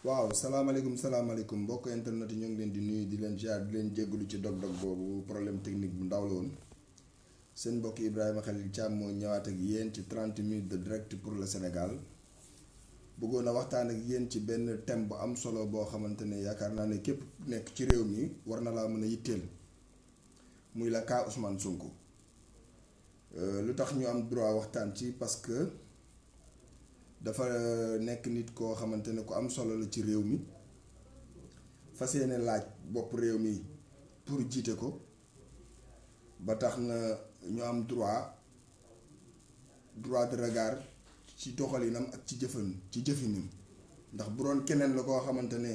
waaw salaamaaleykum mbokk internet yi ñoo ngi leen di nuyu di leen jaar di leen jéggalu ci dog-dog boobu problème technique bu ndaw la woon seen mbokk Ibrahima Khalil Thiam moo ñëwaat ak yéen ci 30 minutes de direct pour le Sénégal bëggoon a waxtaan ak yéen ci benn thème bu am solo boo xamante ne yaakaar naa ne képp nekk ci réew mi war na laa mën a yitteel muy la cas Ousmane Sonko lu tax ñu am droit waxtaan ci parce que dafa nekk nit koo xamante ne ku am solo la ci réew mi fas yéene laaj bopp réew mi pour jiite ko ba tax na ñu am droit de regard ci doxalinam ak ci jëfinam ndax bu doon keneen la koo xamante ne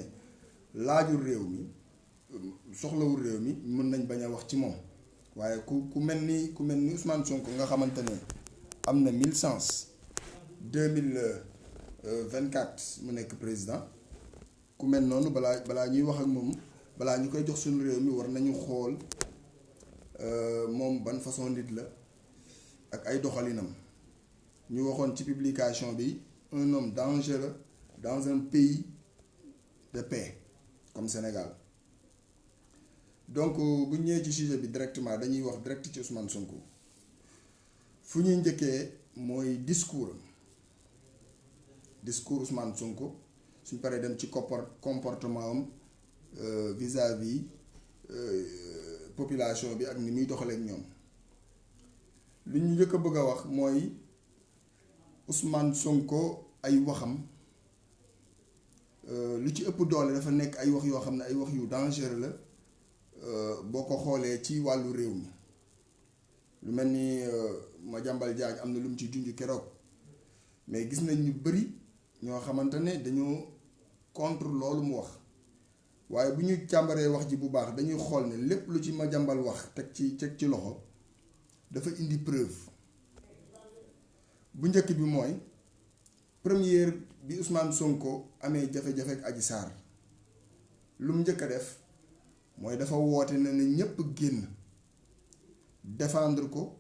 laajul réew mi soxlawul réew mi mën nañ bañ a wax ci moom waaye ku mel ni Ousmane Sonko nga xamante ne am na 1000 sens 2024 mu nekk président ku mel noonu balaa ñuy wax ak moom balaa ñu koy jox suñu réew mi war nañu xool moom ban façon nit la ak ay doxalinam ñu waxoon ci publication bi un homme dangereux dans un pays de paix comme Sénégal donc bu ñëwee ci sujet bi directement dañuy wax direct ci Ousmane Sonko fu ñuy njëkkee mooy discours Ousmane Sonko suñ paree dem ci comportement am vis-à-vis population bi ak ni muy doxalee ak ñoom li ñu njëkk a bëgg a wax mooy Ousmane Sonko ay waxam lu ci ëpp doole dafa nekk ay wax yoo xam ne ay wax yu dangereux la boo ko xoolee ci wàllu réew mi lu mel ni Madiambal Diagne am na lu mu ci junj keroog mais gis nañ ñu bari ñoo xamante ne dañoo contre loolu mu wax waaye bu ñu càmbaree wax ji bu baax dañuy xool ne lépp lu ci Madiambal wax teg ci loxo dafa indi preuve bu njëkk bi mooy première bi Ousmane Sonko amee jafe-jafe ak Adji Sarr lu mu njëkk a def mooy dafa woote na ne ñépp génn défendre ko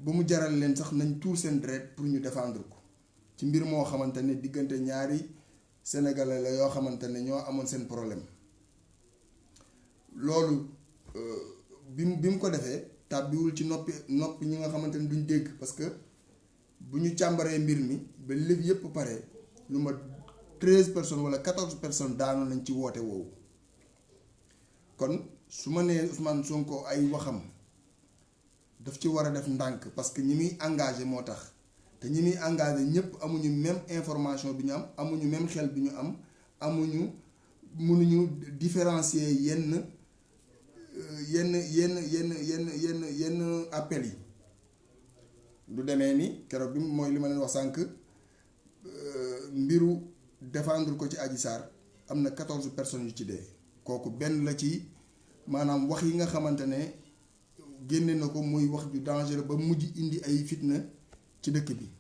ba mu jaral leen sax nañ tuur seen deret pour ñu défendre ko ci mbir moo xamante ne diggante ñaari sénégalais la yoo xamante ne ñoo amoon seen problème loolu bi mu ko defee tàbbiwul ci noppi ñi nga xamante ne duñ dégg parce que bu ñu càmbaree mbir mi ba lépp yépp pare lu ma 13 personnes wala 14 personnes daanu nañ ci woote woowu kon su ma nee Ousmane Sonko ay waxam daf ci war a def ndànk parce que ñi muy engagé moo tax te ñi muy engagé ñëpp amuñu même information bi ñu am amuñu même xel bi ñu am mënuñu différencier yenn appel yi lu demee ni keroog bi mooy li ma leen wax sànq mbiru défendre ko ci Adji Sarr am na 14 personnes yu ci dee kooku benn la ci maanaam wax yi nga xamante ne génne na ko muy wax ju dangereux ba mujj indi ay fitna ci dëkk bi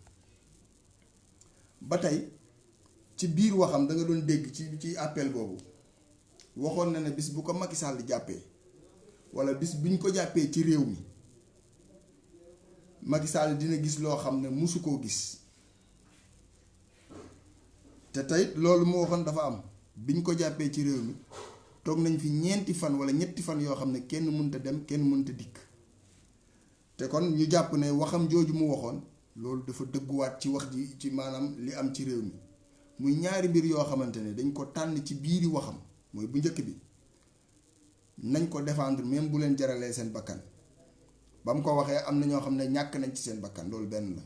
ba tey ci biir waxam da nga doon dégg ci appel boobu waxoon na ne bis bu ko Macky Sall jàppee wala bis biñ ko jàppee ci réew mi Macky Sall dina gis loo xam ne musu koo gis te tey loolu mu waxoon dafa am biñ ko jàppee ci réew mi toog nañ fi ñeenti fan wala ñetti fan yoo xam ne kenn mënta dem kenn mënta dikk te kon ñu jàpp ne waxam jooju mu waxoon loolu dafa dëgguwaat ci wax ji ci maanaam li am ci réew mi muy ñaari mbir yoo xamante ne dañ ko tànn ci biiri waxam mooy bu njëkk bi nañ ko défendre même bu leen jaralee seen bakkan ba mu ko waxee am na ñoo xam ne ñàkk nañ ci seen bakkan loolu benn la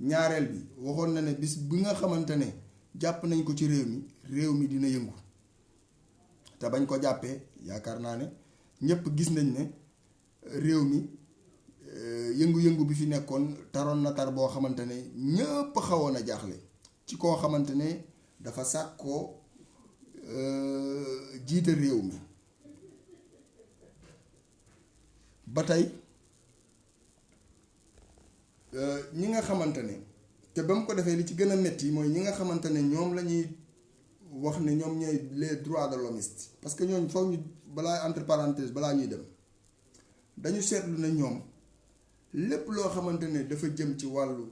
ñaareel bi waxoon na ne bis bi nga xamante ne jàpp nañ ko ci réew mi dina yëngu te bañ ko jàppee yaakaar naa ne ñépp gis nañ ne réew mi yëngu-yëngu bi fi nekkoon taroon na tar boo xamante ne ñëpp xawoon a jaaxle ci koo xamante ne dafa sàkkoo jiite réew mi ba tey ñi nga xamante ne te ba mu ko defee li ci gën a metti mooy ñi nga xamante ne ñoom la ñuy wax ne ñoom ñooy les droits de l'hommiste parce que ñooñ foog ñu balaa entre parenthèses balaa ñuy dem dañu seetlu ne ñoom lépp loo xamante ne dafa jëm ci wàllu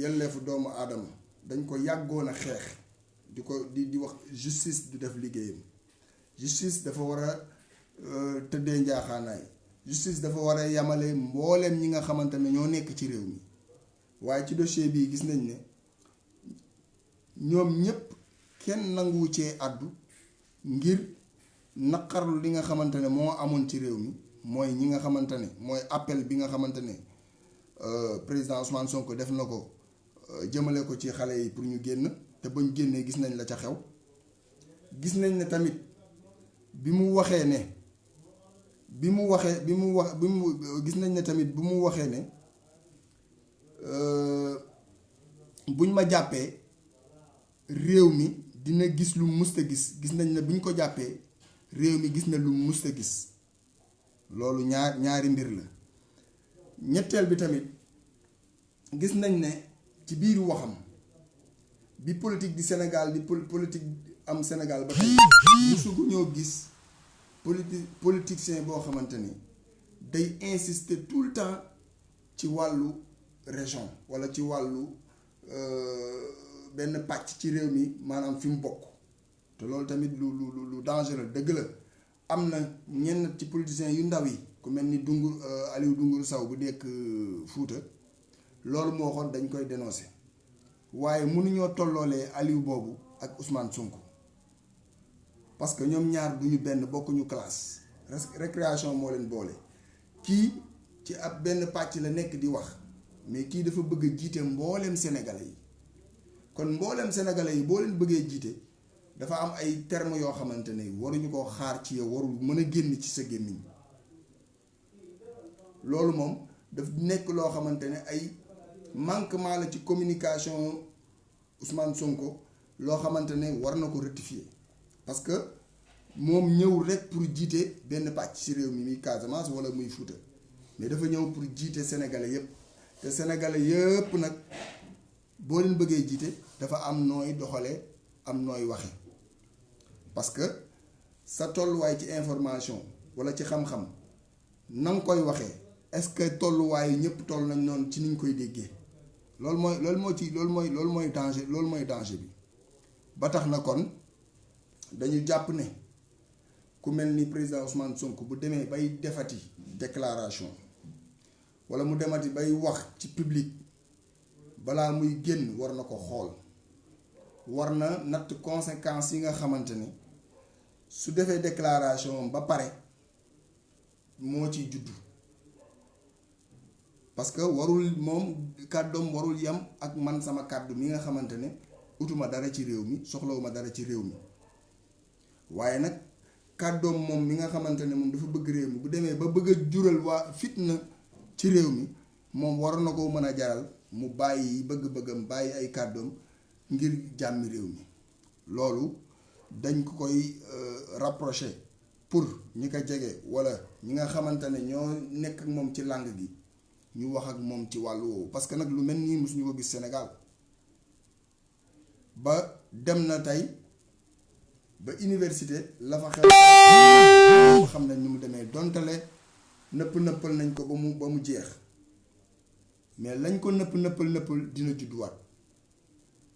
yelleefu doomu aadama dañ ko yàggoon a xeex di wax justice du def liggéeyam. Justice dafa war a tëddee njaaxaanaay. Justice dafa war a yamale mbooleem ñi nga xamante ne ñoo nekk ci réew mi waaye ci dossier bii gis nañ ne ñoom ñépp kenn nanguwu cee àddu ngir naqarlu li nga xamante ne moo amoon ci réew mi mooy ñi nga xamante ne mooy appel bi nga xamante ne président Ousmane Sonko def na ko jëmale ko ci xale yi pour ñu génn te bañ génnee gis nañ la ca xew. gis nañ ne tamit bi mu waxee ne gis nañ ne tamit bi mu waxee ne buñ ma jàppee réew mi dina gis lu musta gis nañ ne buñ ko jàppee réew mi gis na lu musta gis. loolu ñaari mbir la. ñetteel bi tamit gis nañ ne ci biir waxam bi politique di Sénégal di politique am Sénégal ba tey musugu ñoo gis politicien boo xamante ni day insister tout le temps ci wàllu région walla ci wàllu benn pàcc ci réew mi maanaam fi mu bokk te loolu tamit lu dangereux dëgg la. am na ñenn ci politiciens yu ndaw yi ku mel ni Aliou Dunguru Sow bu nekk Fuuta loolu moo waxoon dañ koy dénoncer waaye mënuñoo tolloolee Aliou boobu ak Ousmane Sonko parce que ñoom ñaar duñu benn bokkuñu classe récréation moo leen boole. kii ci ab benn pàcc la nekk di wax mais kii dafa bëgg a jiite mbooleem sénégalais yi kon mbooleem sénégalais yi boo leen bëggee jiite dafa am ay termes yoo xamante ne waruñu koo xaar ci yow warul mën a génn ci sa gémmiñ loolu moom daf nekk loo xamante ne ay manquement la ci communication Ousmane Sonko loo xamante ne war na ko rectifier parce que moom ñëw rek pour jiite benn pàcc ci réew mi muy Casamance wala muy Fouta mais dafa ñëw pour jiite sénégalais yépp te sénégalais yépp nag boo leen bëggee jiite dafa am nooy doxalee am nooy waxe parce que sa tolluwaay ci information wala ci xam-xam na nga koy waxee est-ce que tolluwaayu ñëpp toll nañ noonu ci niñ koy déggee loolu mooy danger bi ba tax na kon dañu jàpp ne ku mel ni président Ousmane Sonko bu demee bay defati déclaration wala mu demati bay wax ci public balaa muy génn war na ko xool war na natt conséquences yi nga xamante ne su defee déclaration ba pare moo ciy juddu parce que warul moom kàddoom warul yem ak man sama kàddu mi nga xamante ne utuma dara ci réew mi soxlawuma dara ci réew mi waaye nag kàddoom moom mi nga xamante ne moom dafa bëgg réew mi bu demee ba bëgg a jural waa fitna ci réew mi moom war na ko mën a jaral mu bàyyi bëgg-bëggam bàyyi ay kàddoom ngir jàmmi réew mi loolu dañ ko koy rapprocher pour ñi ko jege walla ñi nga xamante ne ñoo nekk ak moom ci langue gi ñu wax ak moom ci wàllu woowu parce que nag lu mel nii mosuñu ko gis Sénégal ba dem na tey ba université la fa xew xam nañ ni mu demee dontale nëppal nañ ko ba mu jeex mais lañ ko nëppal dina judduwaat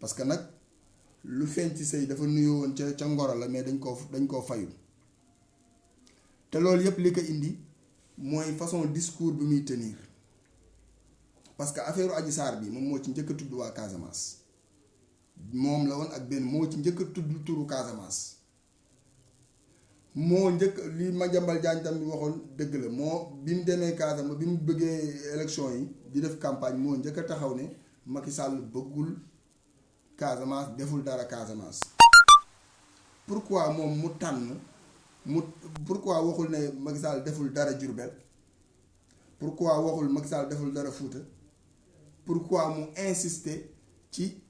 parce que nag lu feeñ ci sëy dafa nuyoo woon ca ngoro la mais dañ koo fayul te loolu yépp li ko indi mooy façon discours bi muy tenir parce que affaire Adji Sarr bi moom moo ci njëkk a tudd waa Casamance moom la woon ak benn moo ci njëkk a tudd turu Casamance moo njëkk li Madiambal Diagne tam bi waxoon dëgg la moo bi mu demee Casamance bi mu bëggee élection yi di def campagne moo njëkk a taxaw ne Macky Sall bëggul Casamance deful dara Casamance pourquoi moom mu tànn pourquoi waxul ne Macky Sall deful dara Diourbel pourquoi waxul Macky Sall deful dara Fouta pourquoi mu insister ci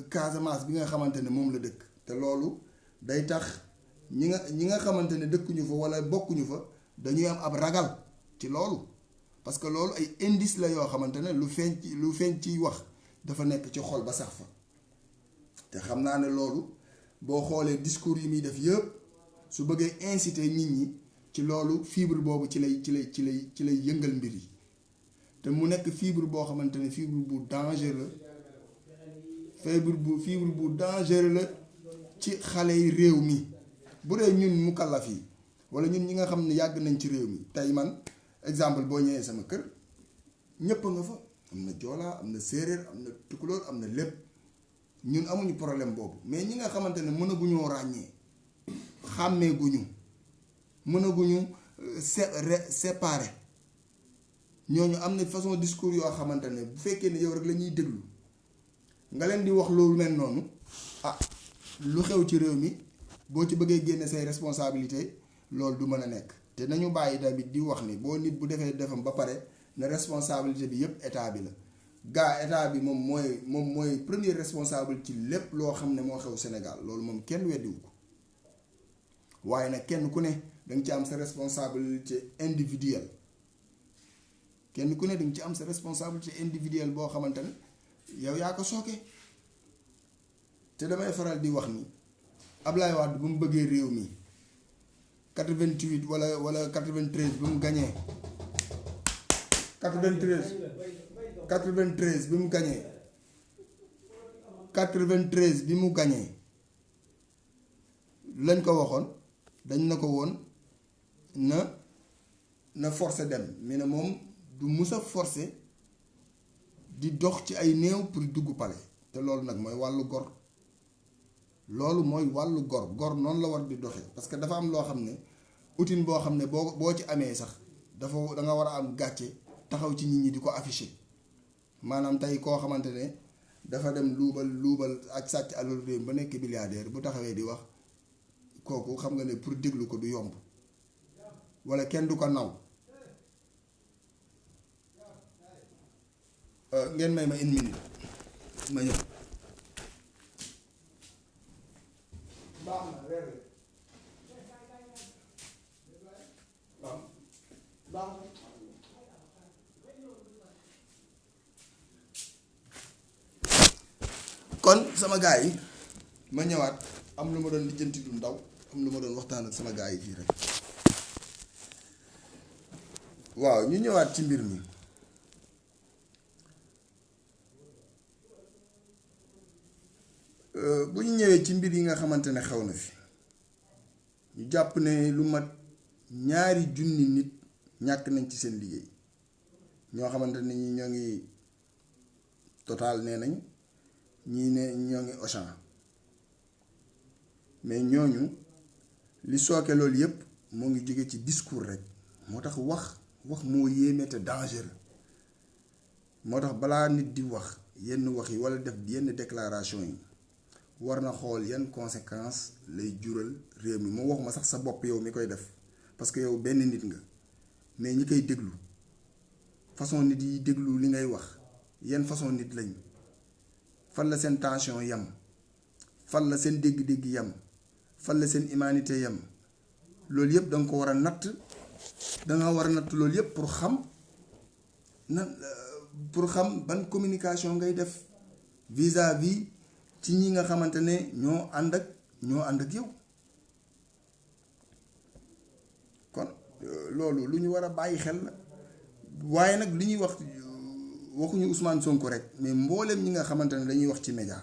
Casamance bi nga xamante ne moom la dëkk te loolu day tax ñi nga xamante ne dëkkuñu fa walla bokkuñu fa dañuy am ab ragal ci loolu parce que loolu ay indice la yoo xamante ne lu feeñ ci wax dafa nekk ci xol ba sax fa te xam naa ne loolu boo xoolee discours yi muy def yëpp su bëggee inciter nit ñi ci loolu fibre boobu ci lay yëngal mbir yi te mu nekk fibre boo xamante ne fibre bu danger la fibre bu dangereux la ci xale yi réew mi bu dee ñun mukallaf yi wala ñun ñi nga xam ne yàgg nañ ci réew mi tey man exemple boo ñëwee sama kër ñëpp nga fa am na joolaa am na séeréer am na tukulóor am na lépp ñun amuñu problème boobu mais ñi nga xamante ne mënaguñoo ràññee xàmmeeguñu mënaguñu séparer ñooñu am na façon discours yoo xamante ne bu fekkee ne yow rek la ñuy déglu nga leen di wax loolu mel noonu ah lu xew ci réew mi boo ci bëggee génne say responsabilité loolu du mën a nekk te nañu bàyyi tamit di wax ni boo nit bu defee defam ba pare ne responsabilité bi yépp état bi la gaa état bi moom mooy premier responsable ci lépp loo xam ne moo xew Sénégal loolu moom kenn weddiwu ko waaye nag kenn ku ne danga ci am sa responsabilité individuelle kenn ku ne danga ci am sa responsabilité individuelle boo xamante ne yow yaa ko sooke te damay faral di wax ni Ablaye Wade bu mu bëggee réew mi 88 wala 93 bi mu gañee 93 bi mu gañee 93 bi mu gañee lañ ko waxoon dañ na ko woon na forcé dem mi ne moom du musa forcé di dox ci ay néew pour dugg palais te loolu nag mooy wàllu gor loolu mooy wàllu gor noonu la war di doxee parce que dafa am loo xam ne outil boo xam ne boo ci amee sax dafa da nga war a am gàcce taxaw ci nit ñi di ko afficher maanaam tey koo xamante ne dafa dem luubal ak sàcc alal réew ba nekk milliardaire bu taxawee di wax kooku xam nga ne pour déglu ko du yomb walla kenn du ko naw ngeen may ma une minute ma ñëw baax na weer baax na kon sama gaa yi ma ñëwaat am lu ma doon lijjanti du ndaw am lu ma doon waxtaan ak sama gaa yi fii rek waaw ñu ñëwaat ci mbir mi bu ñu ñëwee ci mbir yi nga xamante ne xew na fi ñu jàpp ne lu mat 2 junni nit ñàkk nañ ci seen liggéey ñoo xamante ne ñi ñoo ngi Total nee nañ ñii ne ñoo ngi Auchan mais ñooñu li sooke loolu yépp moo ngi jóge ci discours rek moo tax wax moo yéeme te dangereux moo tax balaa nit di wax yenn wax yi walla def yenn déclaration yi war na xool yan conséquences lay jural réew mi moo waxuma sax sa bopp yow mi koy def parce que yow benn nit nga mais ñi koy déglu façon nit yi déglu li ngay wax yan façon nit lañ fan la seen tension yam fan la seen dégg-dégg yam fan la seen humanité yam loolu yëpp danga ko war a natt danga war a natt loolu yëpp pour xam ban communication ngay def vis-à-vis ci ñi nga xamante ne ñoo ànd ak yow kon loolu lu ñu war a bàyyi xel la waaye nag li ñuy waxuñu Ousmane Sonko rek mais mbooleem ñi nga xamante ne dañuy wax ci média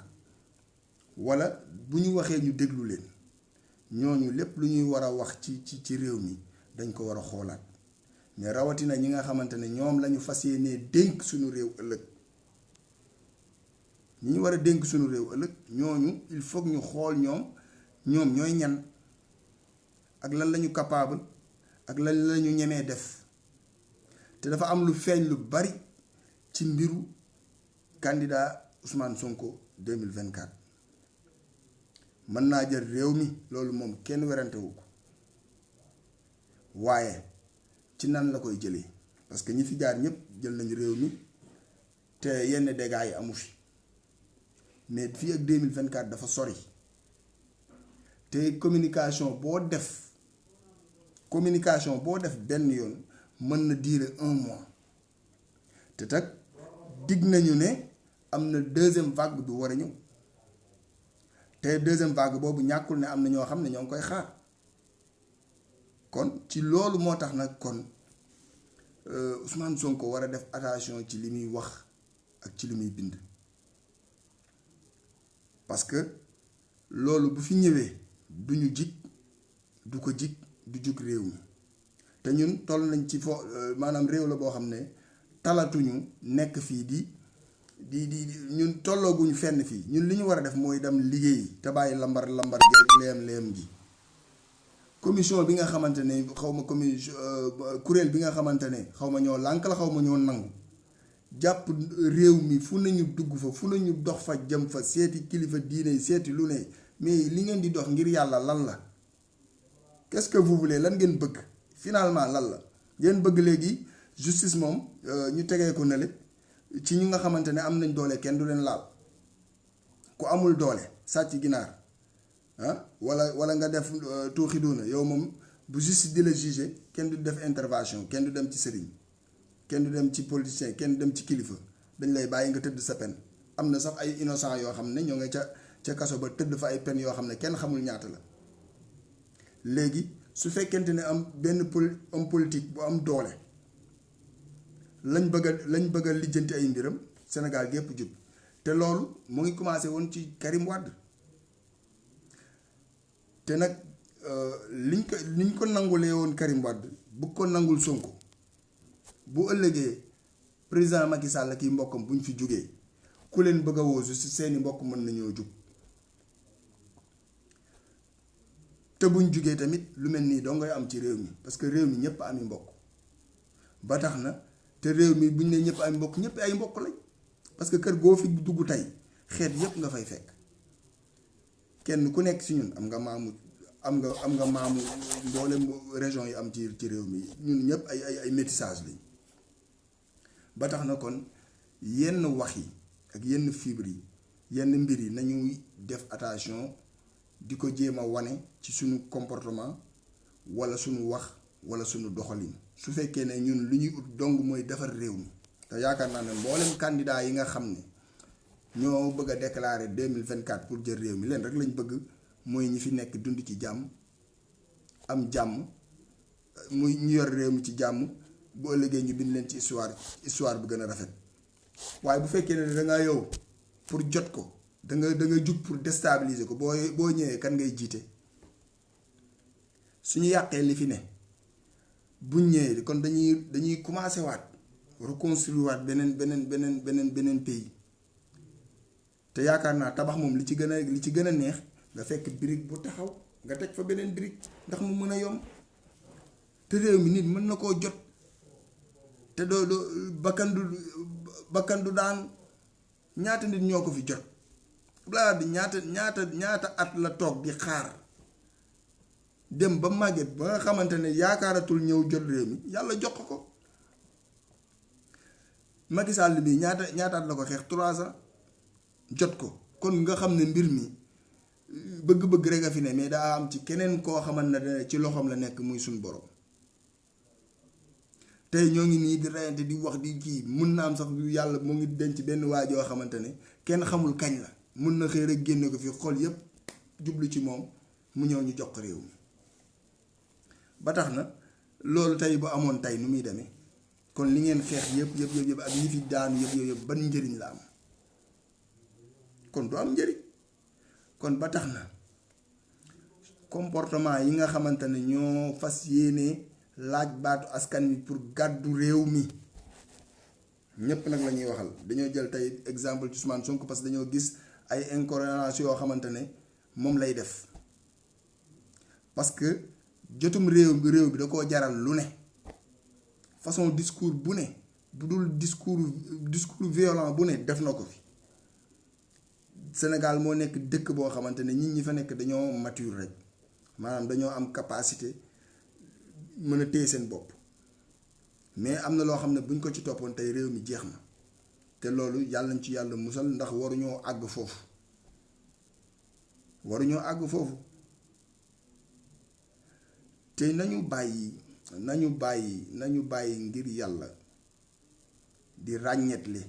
walla bu ñu waxee ñu déglu leen ñooñu lépp lu ñuy war a wax ci réew mi dañ ko war a xoolaat mais rawatina ñi nga xamante ne ñoom lañu fas yéenee dénk suñu réew ëllëg ñi ñu war a dénk suñu réew ëllëg ñooñu il faut ñu xool ñoom ñooy ñan ak lan lañu capable ak lan lañu ñemee def te dafa am lu feeñ lu bari ci mbiru candidat Ousmane Sonko 2024 mën naa jël réew mi loolu moom kenn werantewu ko waaye ci nan la koy jëlee parce que ñi fi jaar ñëpp jël nañu réew mi te yenn dégâts yi amu fi mais fii ak 2024 dafa sori te communication boo def benn yoon mën na durer 1 mois te tag dig nañu ne am na 2e vague bi war a ñëw te 2e vague boobu ñàkkul ne am na ñoo xam ne ñoo ngi koy xaar kon ci loolu moo tax nag kon Ousmane Sonko war a def attention ci li muy wax ak ci li muy bind parce que loolu bu fi ñëwee du ñu jig du ko jig du jug réew mi te ñun toll nañ ci maanaam réew la boo xam ne talatuñu nekk fii di ñun tollooguñu fenn fii ñun li ñu war a def mooy dem liggéey te bàyyi lambar geeg leem gi. commission bi nga xamante ne xaw ma commission kuréel bi nga xamante ne xaw ma ñoo lànk la xaw ma ñoo nangu jàpp réew mi fu nañu dugg fa fu nañu dox fa jëm fa seeti kilifa diine seeti lu ne mais li ngeen di dox ngir yàlla lan la qu'est-ce que vous voulez lan ngeen bëgg finalement lan la ngeen bëgg léegi justice moom ñu tegee ko nale ci ñi nga xamante ne am nañ doole kenn du leen laal ku amul doole sàcc ginaar wala nga def tuuxi doona yow moom bu justice di la juger kenn du def intervention kenn du dem ci sëriñ kenn du dem ci politicien kenn du dem ci kilifa dañ lay bàyyi nga tëdd sa peine am na sax ay innocent yoo xam ne ñoo nga ca kaso ba tëdd fa ay peine yoo xam ne kenn xamul ñaata la léegi su fekkente ne am benn homme politique bu am doole lañ bëgg a lijjanti ay mbiram Sénégal gépp jub te loolu mu ngi commencé woon ci Karim Wade te nag liñ ko nangulee woon Karim Wade bu ko nangul Sonko bu ëllëgee président Macky Sall kii mbokkam buñ fi jógee ku leen bëgg a woosu si seeni mbokk mën nañoo jub te buñ jugee tamit lu mel nii doo ngay am ci réew mi parce que réew mi ñëpp ami mbokk ba tax na te réew mi buñ ne ñëpp ay mbokk ñëpp ay mbokk lañ parce que kër goo fi dugg tey xeet yëpp nga fay fekk kenn ku nekk si ñun am nga maamu mboolem région yi am ci réew mi ñun ñëpp ay métissage lañ ba tax na kon yenn wax yi ak yenn fibre yi yenn mbir yi nañuy def attention di ko jéem a wane ci suñu comportement wala suñu wax wala suñu doxalin su fekkee ne ñun lu ñuy ut dong mooy defar réew mi te yaakaar naa ne mboolem candidat yi nga xam ne ñoo bëgg a déclarer 2024 pour jël réew mi leen rek lañ bëgg mooy ñi fi nekk dund ci jàmm am jàmm muy ñu yor réew mi ci jàmm bu ëllëgee ñu bind leen ci histoire bu gën a rafet waaye bu fekkee ne da ngaa yow pour jot ko da nga jug pour déstabiliser ko boo ñëwee kan ngay jiite suñu yàqee li fi ne buñ ñëwee kon dañuy commencé waat reconstruire waat beneen pays te yaakaar naa tabax moom li ci gën a neex nga fekk brique bu taxaw nga teg fa beneen brique ndax mu mën a yomb te réew mi nit mën na koo jot te doo bakkan du daan ñaata nit ñoo ko fi jot balaa di ñaata at la toog di xaar dem ba màgget ba nga xamante ne yaakaaratul ñëw jot réew mi yàlla jox ko Macky Sall bi ñaata at la ko xeex 3 ans jot ko kon nga xam ne mbir mi bëgg-bëgg rek a fi ne mais daa am ci keneen koo xamante ne ci loxoom la nekk muy suñ borom tey ñoo ngi nii di reyante di wax di kii mun na am sax yàlla mu ngi denc benn waa joo xamante ne kenn xamul kañ la mun na xëy rek génne ko fi xol yépp jublu ci moom mu ñëw ñu jox ko réew mi ba tax na loolu tey bu amoon tey nu muy demee kon li ngeen xeex yëpp ak ñi fi daanu yëpp ban njëriñ la am kon du am njëriñ kon ba tax na comportement yi nga xamante ne ñoo fas yéene laaj baatu askan wi pour gàddu réew mi ñépp nag la ñuy waxal dañoo jël tey exemple ci Ousmane Sonko parce que dañoo gis ay incohérence yoo xamante ne moom lay def parce que jotum réew bi da koo jaral lu ne façon discours bu ne bu dul discours violent bu ne def na ko fi Sénégal moo nekk dëkk boo xamante ne nit ñi fa nekk dañoo mature rek maanaam dañoo am capacité mën a téye seen bopp mais am na loo xam ne buñ ko ci toppoon tey réew mi jeex na te loolu yàlla nañ ci yàlla musal ndax waruñoo àgg foofu te nañu bàyyi ngir yàlla di ràññetle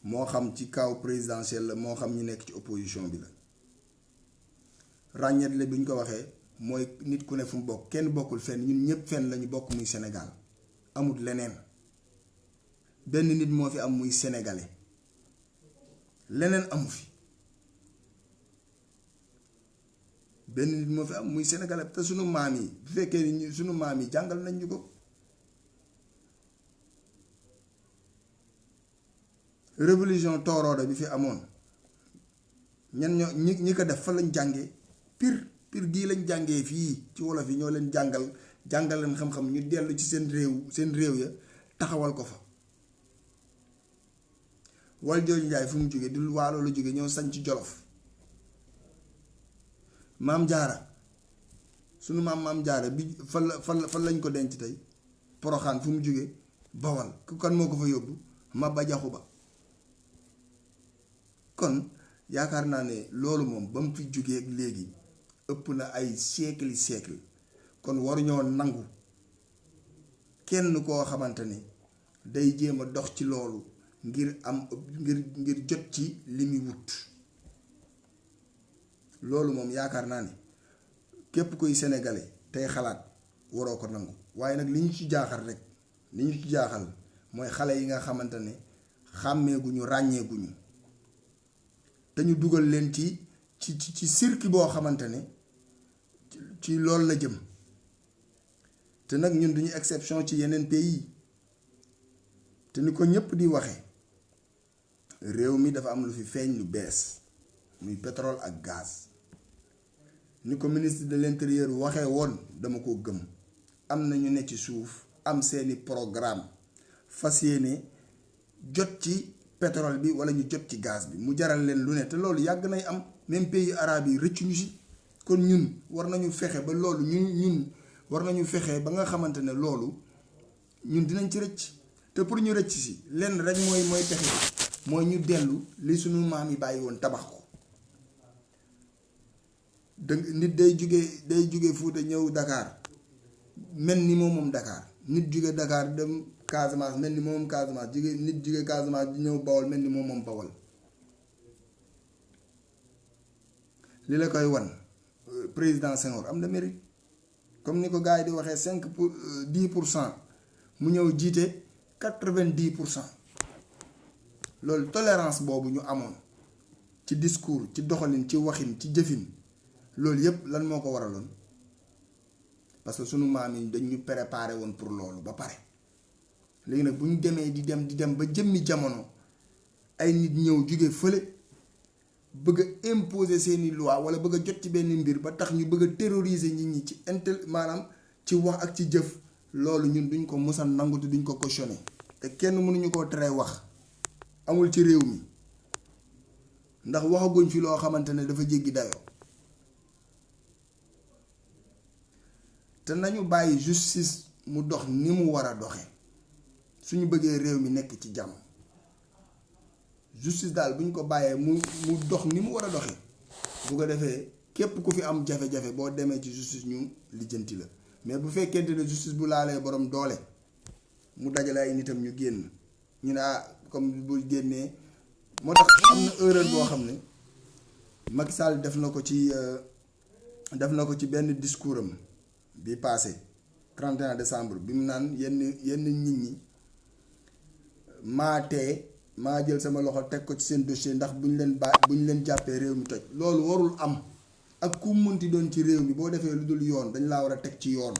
moo xam ci kaw présidentiel la moo xam ñu nekk ci opposition bi la ràññetle bi ñu ko waxee mooy nit ku ne fu mu bokk kenn bokkul fenn ñun ñëpp fenn lañu bokk muy Sénégal amut leneen benn nit moo fi am muy sénégalais leneen amu fi benn nit moo fi am muy sénégalais te sunu maam yi bu fekkee ni sunu maam yi jàngal nañ ñu ko. révolution toorooda bi fi amoon ñan ñoo ñi ko def fa lañ jàngee pire gii lañ jàngee fii ci wolof yi ñoo leen jàngal leen xam-xam ñu dellu ci seen réew ya taxawal ko fa. wal jooju njaay fu mu jóge du waalo la jóge ñoo sañ ci jolof. maam jaara sunu maam jaara bi fan lañ ko denc tey poroxaan fu mu jóge bawal ku kan moo ko fa yóbbu Maba Jaxu Ba. kon yaakaar naa ne loolu moom ba mu fi jógee ak léegi ëpp na ay siècle kon waruñoo nangu kenn koo xamante ni day jéem a dox ci loolu ngir jot ci li muy wut. loolu moom yaakaar naa ne képp kuy sénégalais tey xalaat waroo ko nangu waaye nag li ñu ci jaaxal mooy xale yi nga xamante ne xàmmeeguñu ràññeeguñu te ñu dugal leen ci cirque boo xamante ne ci loolu la jëm te nag ñun duñu exception ci yeneen pays te ni ko ñëpp di waxe réew mi dafa am lu fi feeñ lu bees muy pétrole ak gaz ni ko ministre de l'intérieur waxee woon dama ko gëm am na ñu ne ci suuf am seeni programme fas yéene jot ci pétrole bi wala ñu jot ci gaz bi mu jaral leen lu ne te loolu yàgg nay am même pays arabe yi rëccuñu si kon ñun war nañu fexe ba loolu ñun war nañu fexe ba nga xamante ne loolu ñun dinañ ci rëcc te pour ñu rëcc si lenn rek mooy pexe mooy ñu dellu li suñu maam yi bàyyi woon tabax ko. nit day jóge Fuuta ñëw Dakar mel ni moom Dakar nit jóge Dakar dem Casamance mel ni moom Casamance nit jóge Casamance di ñëw Bawol mel ni moom Bawol. li la koy wan président Senghor am na mérite comme ni ko gars yi di waxee 10% mu ñëw jiite 90%. loolu tolérance boobu ñu amoon ci discours ci doxalin ci waxin ci jëfin loolu yépp lan moo ko waraloon parce que sunu maam yi dañ ñu préparé woon pour loolu ba pare. léegi nag bu ñu demee di dem ba jëmmi jamono ay nit ñëw jóge fële bëgg a imposer seeni loi wala bëgg a jot ci benn mbir ba tax ñu bëgg a terroriser nit ñi ci maanaam ci wax ak ci jëf loolu ñun duñ ko musa nangu te duñ ko cautionné te kenn mënuñu koo teree wax amul ci réew mi ndax waxaguñ fi loo xamante ne dafa jéggi dayoo. te nañu bàyyi justice mu dox ni mu war a doxe suñu bëggee réew mi nekk ci jàmm justice daal bu ñu ko bàyyee mu dox ni mu war a doxe bu ko defee képp ku fi am jafe-jafe boo demee ci justice ñu lijjanti la mais bu fekkente ne justice bu laalee borom doole mu dajale ay nitam ñu génn ñu ne comme bu génnee moo tax am na erreur boo xam ne Macky Sall def na ko ci benn discours am bi passé 31 décembre bi mu naan yenn nit ñi maa jël sama loxo teg ko ci seen dossier ndax bu ñu leen jàppee réew mi toj loolu warul am ak ku mënti doon ci réew mi boo defee lu dul yoon dañ laa war a teg ci yoon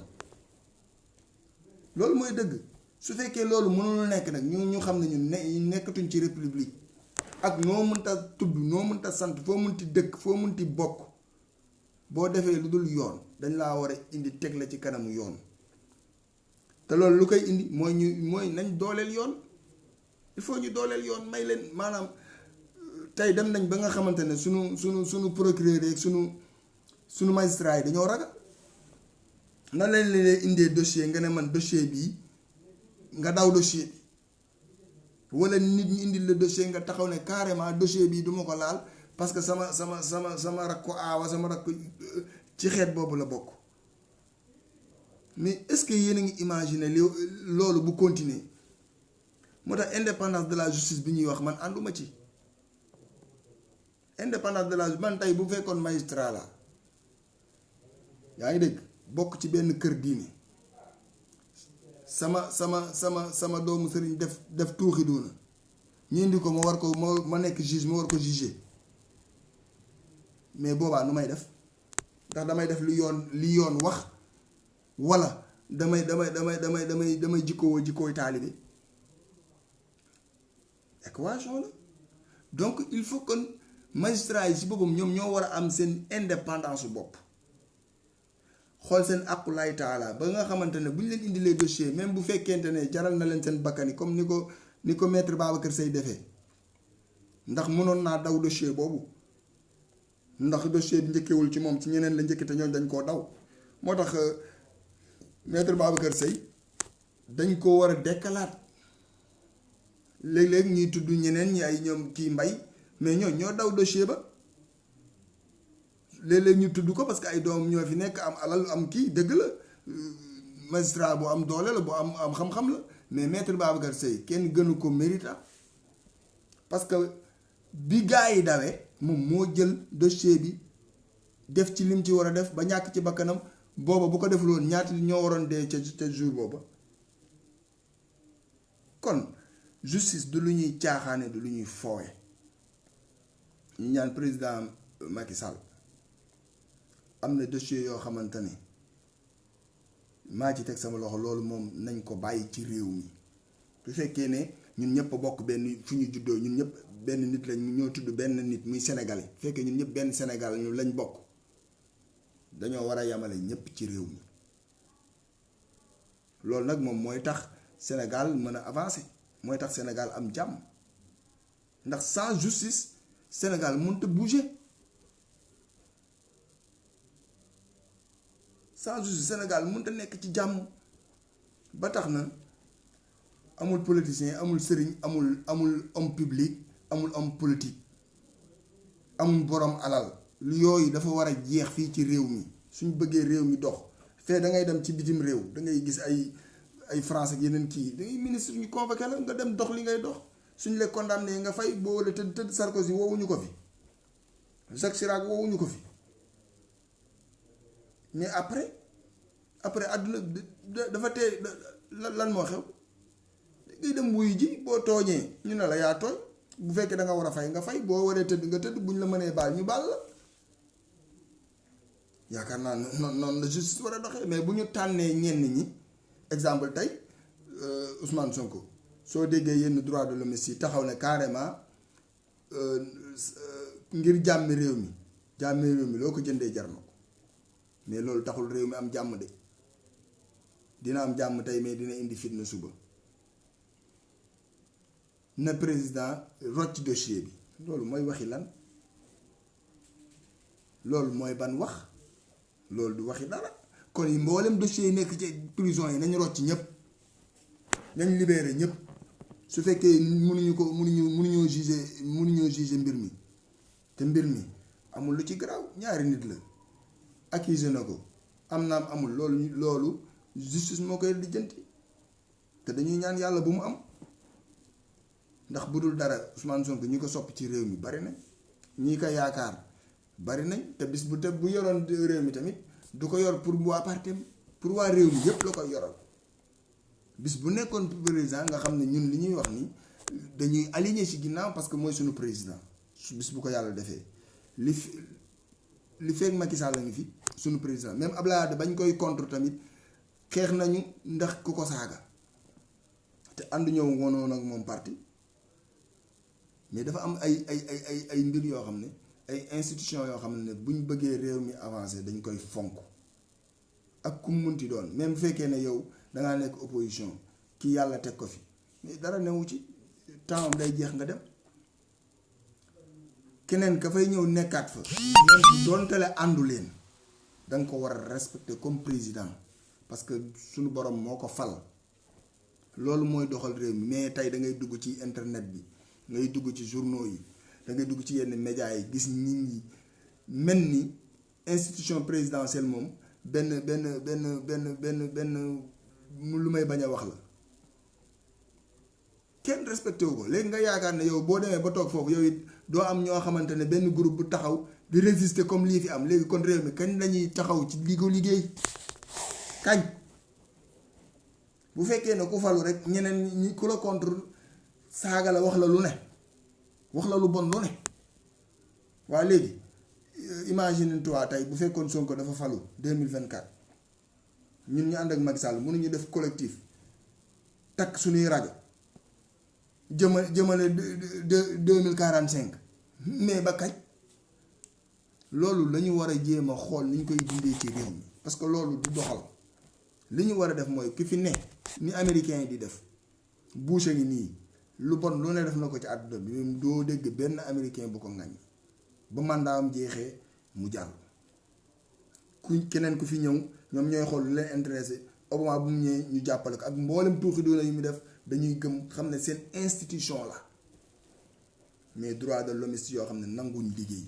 loolu mooy dëgg. su fekkee loolu mënul nekk nag ñu xam ne ñun nekkatuñ ci république ak noo mënta tudd noo mënta sant foo mënti dëkk foo mënti bokk boo defee lu dul yoon dañ laa war a indi teg la ci kanamu yoon te loolu lu koy indi mooy nañ dooleel yoon il faut ñu dooleel yoon may leen maanaam tey dem nañ ba nga xamante ne sunu procureur yeeg sunu magistrat yi dañoo ragal na leen leen indee dossier nga ne man dossier bii nga daw dossier bi wala nit ñi indil le dossier nga taxaw ne carrément dossier bii duma ko laal parce que sama rakk ko aawa sama rakk ci xeet boobu la bokk mais est-ce que yéen a ngi imaginer loolu bu continuer moo tax indépendance de la justice bi ñuy wax man ànduma ci indépendance de la justice man tey bu fekkoon magistrat la yaa ngi dégg bokk ci benn kër diine sama doomu sëriñ def tuuxi doona ñu indi ko ma nekk juge ma war ko juger mais boobaa nu may def ndax damay def li yoon wax wala damay jikkooy taalibe équation la. Donc il faut que magistrat yi si boppam ñoom ñoo war a am seen indépendance bopp xool seen aqulaay taala ba nga xamante ne bu ñu leen indilee dossier même bu fekkente ne jaral na leen seen bakkani comme ni ko maître Babacar Seye defee ndax mënoon naa daw dossier boobu ndax dossier bi njëkkewul ci moom ci ñeneen la njëkk te ñooñ dañ koo daw moo tax maître Babacar Seye dañ ko war a dekkalaat. léeg-léeg ñuy tudd ñeneen ñi ay ñoom kii mbay mais ñoo daw dossier ba léeg-léeg ñu tudd ko parce que ay doom ñoo fi nekk am alal am kii dëgg la magistrat bu am doole la bu am xam-xam la mais maître Babacar Seye kenn gënu ko mérita parce que bi gaa yi dawee moom moo jël dossier bi def ci lim ci war a def ba ñàkk ci bakkanam booba bu ko deful woon ñaata ñoo waroon dee ca jour booba kon justice du lu ñuy caaxaane du lu ñuy foowe ñu ñaan président Macky Sall am na dossier yoo xamante ne maa ci teg sama loxo loolu moom nañ ko bàyyi ci réew mi bu fekkee ne ñun ñëpp a bokk benn fu ñu juddoo ñun ñëpp benn nit lañ ñoo tudd benn nit muy sénégalais bu fekkee ñun ñëpp benn Sénégal ñu lañ bokk dañoo war a yamale ñëpp ci réew mi loolu nag moom mooy tax Sénégal mën a avancer mooy tax Sénégal am jàmm ndax sans justice Sénégal mënut a bouger sans justice Sénégal mënut a nekk ci jàmm ba tax na amul politicien amul sëriñ amul homme public amul homme politique amul borom alal yooyu dafa war a jeex fii ci réew mi suñ bëggee réew mi dox fee da ngay dem ci bitim réew da ngay gis ay France ak yeneen kii da ngay ministre ñu convoqué la nga dem dox li ngay dox suñ la condamné nga fay boo wala tëdd Sarkozy woowuñu ko fi Jacques Chirac woowuñu ko fi mais après àdduna dafa tee lan moo xew ngay dem wuyu ji boo tooñee ñu ne la yaa tooñ bu fekkee da nga war a fay nga fay boo waree tëdd nga tëdd buñ la mënee baal ñu baal la yaakaar naa noonu la justice war a doxee mais bu ñu tànnee ñenn ñi exemple tey Ousmane Sonko soo déggee yenn droit de l'homme yi taxaw ne carrément ngir jàmmi réew mi loo ko jëndee jar na ko mais loolu taxul réew mi am jàmm de dina am jàmm tey mais dina indi fitna suba na président rocc dossier bi loolu mooy waxi lan loolu mooy ban wax loolu du waxi dara kon yi mboolem dossier yi nekk ci prison yi nañ rocc ñëpp nañ libéré ñëpp su fekkee mënuñoo juger mbir mi te mbir mi amul lu ci garaaw ñaari nit la accusé na ko am naam amul loolu justice moo koy lijjanti te dañuy ñaan yàlla bu mu am ndax bu dul dara Ousmane Sonko ñi ko sopp ci réew mi bari nañ ñi ko yaakaar bari nañ te bis bu yoroon réew mi tamit du ko yor pour waa partem pour waa réew mi yépp la koy yoral bis bu nekkoon président nga xam ne ñun li ñuy wax ni dañuy aligné ci ginnaaw parce que mooy suñu président bis bu ko yàlla defee li fekk Macky Sall la ngi fi suñu président même Abdoulaye Wade bañ koy contre tamit xeex nañu ndax ku ko saaga te ànd ñëw wonoon ak moom parti mais dafa am ay mbir yoo xam ne ay institution yoo xam ne buñ bëggee réew mi avancé dañ koy fonk ak ku munti doon même bu fekkee ne yow dangaa nekk opposition ki yàlla teg ko fi mais dara newu ci temps am day jeex nga dem keneen ka fay ñëw nekkaat fa même doonte la àndu leen danga ko war a respecter comme président parce que suñu borom moo ko fal loolu mooy doxal réew mi mais tey da ngay dugg ci internet bi ngay dugg ci journaux yi da ngay dugg ci yenn médias yi gis nit ñi mel ni institution présidentielle moom benn lu may bañ a wax la kenn respecté wu ko léegi nga yaakaar ne yow boo demee ba toog foofu yow it doo am ñoo xamante ne benn groupe bu taxaw di résister comme lii fi am léegi kon réew mi kañ lañuy taxaw ci liggéey kañ bu fekkee ne ku falu rek ñeneen ñi ku la contre saaga la wax la lu ne wax la lu bon lu ne waa léegi imagine toi tey bu fekkoon Sonko dafa falu 2024 ñun ñu ànd ak Macky Sall mënuñu def collectif takk suñuy rajo jëmale 2045 mais ba kañ loolu la ñu war a jéem a xool ni ñu koy dindee ci réew mi parce que loolu du doxal li ñu war a def mooy ki fi ne ni américain yi di def Bush ngi nii lu bon lu ne def na ko ci àdduna bi même doo dégg benn américain bu ko ŋaññi ba mandaam jeexee mu jàll ku keneen ku fi ñëw ñoom ñooy xool lu leen intéressé Obama bu mu ñëwee ñu jàppale ko ak mboolem tuuxi doona yi mu def dañuy gëm xam ne seen institution la mais droit de l'homme yoo xam ne nanguñ liggéey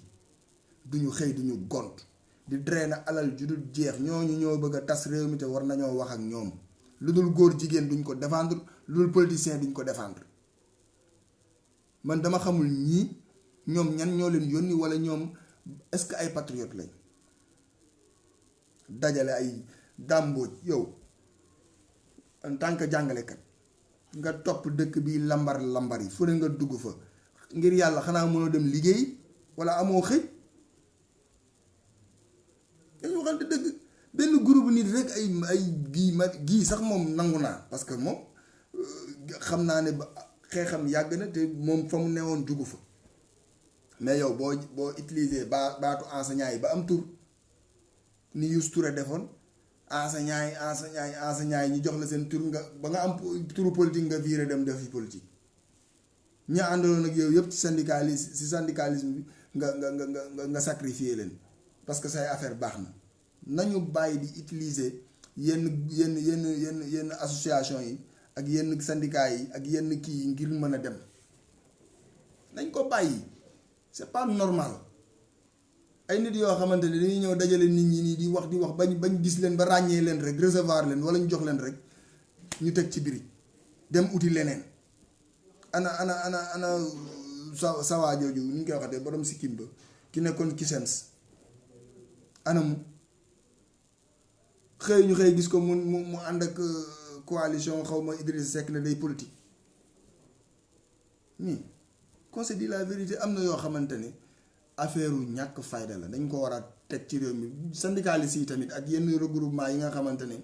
duñu xëy duñu gont di drainer alal ju dul jeex ñooñu ñoo bëgg a tas réew mi te war nañoo wax ak ñoom lu dul góor jigéen duñ ko défendre lu dul politicien duñ ko défendre man dama xamul ñii ñoom ñan ñoo leen yónni wala ñoom est-ce que ay patriote lañ dajale ay dàmbooj yow en tant que jàngalekat nga topp dëkk bi lambar yi fu ne nga dugg fa ngir yàlla xanaa mënoo dem liggéey wala amoo xëy dañu waxante dëgg benn groupe nit rek ay gii sax moom nangu naa parce que moom xam naa ne ba xeexam yàgg na te moom fa mu newoon jugu fa mais yow boo utiliser baatu enseignant yi ba am tur ni Youssou Touré defoon enseignant yi ñu jox la seen tur nga ba nga am turu politique nga viré dem def fi politique ña àndaloon ak yow yëpp ci syndicalisme bi nga sacrifier leen parce que say affaire baax na nañu bàyyi di utiliser yenn association yi ak yenn syndicat yi ak yenn kii yi ngir mën a dem nañ ko bàyyi c'est pas normal ay nit yoo xamante ne dañuy ñëw dajale nit ñi nii di wax bañ gis leen ba ràññee leen rek recevoir leen wala ñu jox leen rek ñu teg ci biir dem uti leneen ana sawaa jooju ni ñu koy waxatee borom sikkim ba ki nekkoon Kisens anamu xëy ñu xëy gis ko mu ànd ak coalition xaw ma Idriss Seck ne day politique nii qu'on se dit la vérité am na yoo xamante ne affaire u ñàkk fayda la dañ ko war a teg ci réew mi syndicalistes yi tamit ak yenn regroupement yi nga xamante ne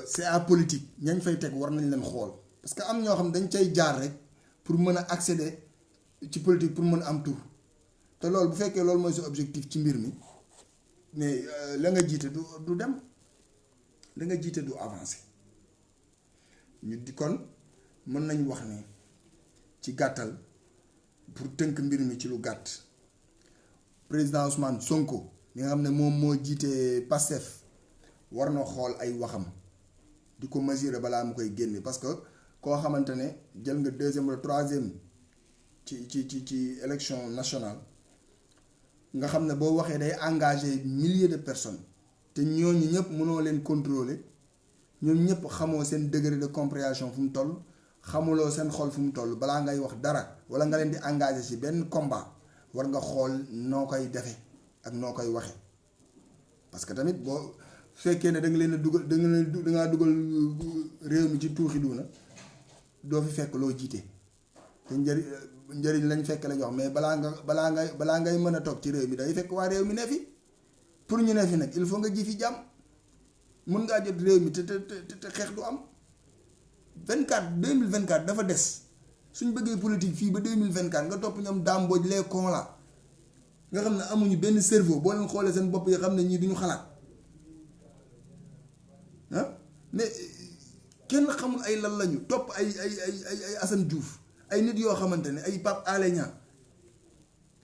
c'est apolitique ñañ fay teg war nañ leen xool parce que am ñoo xam dañ cay jaar rek pour mën a accéder ci politique pour mën a am tour te loolu bu fekkee loolu mooy sa objectif ci mbir mi mais la nga jiite du dem la nga jiite du avancer ñu di kon mën nañ wax ne ci gàttal pour tënk mbir mi ci lu gàtt président Ousmane Sonko mi nga xam ne moom moo jiite Pastef war na xool ay waxam di ko mesurer balaa mu koy génne parce que koo xamante ne jël nga deuxième wala troisième ci élection nationale nga xam ne boo waxee day engager milliers de personnes te ñooñu ñëpp mënoo leen contrôler ñoom ñëpp xamoo seen degré de compréhension fu mu toll xamuloo seen xol fu mu toll balaa ngay wax dara wala nga leen di engager ci benn combat war nga xool noo koy defee ak noo koy waxee parce que tamit boo fekkee ne da nga leen a dugal da ngaa dugal réew mi ci tuuxi duuna doo fi fekk loo jiite te njëriñ lañ fekk lañ wax mais balaa ngay mën a toog ci réew mi day fekk waa réew mi ne fi pour ñu ne fi nag il faut nga ji fi jàmm mën ngaa jot réew mi te xeex du am 2024 dafa des suñ bëggee politique fii ba 2024 nga topp ñoom dàmbooj les cons là nga xam ne amuñu benn cerveau boo leen xoolee seen bopp yi xam ne ñii duñu xalaat ah mais kenn xamul ay lan lañu topp ay Assane Diouf ay nit yoo xamante ne ay Pape Alé Niang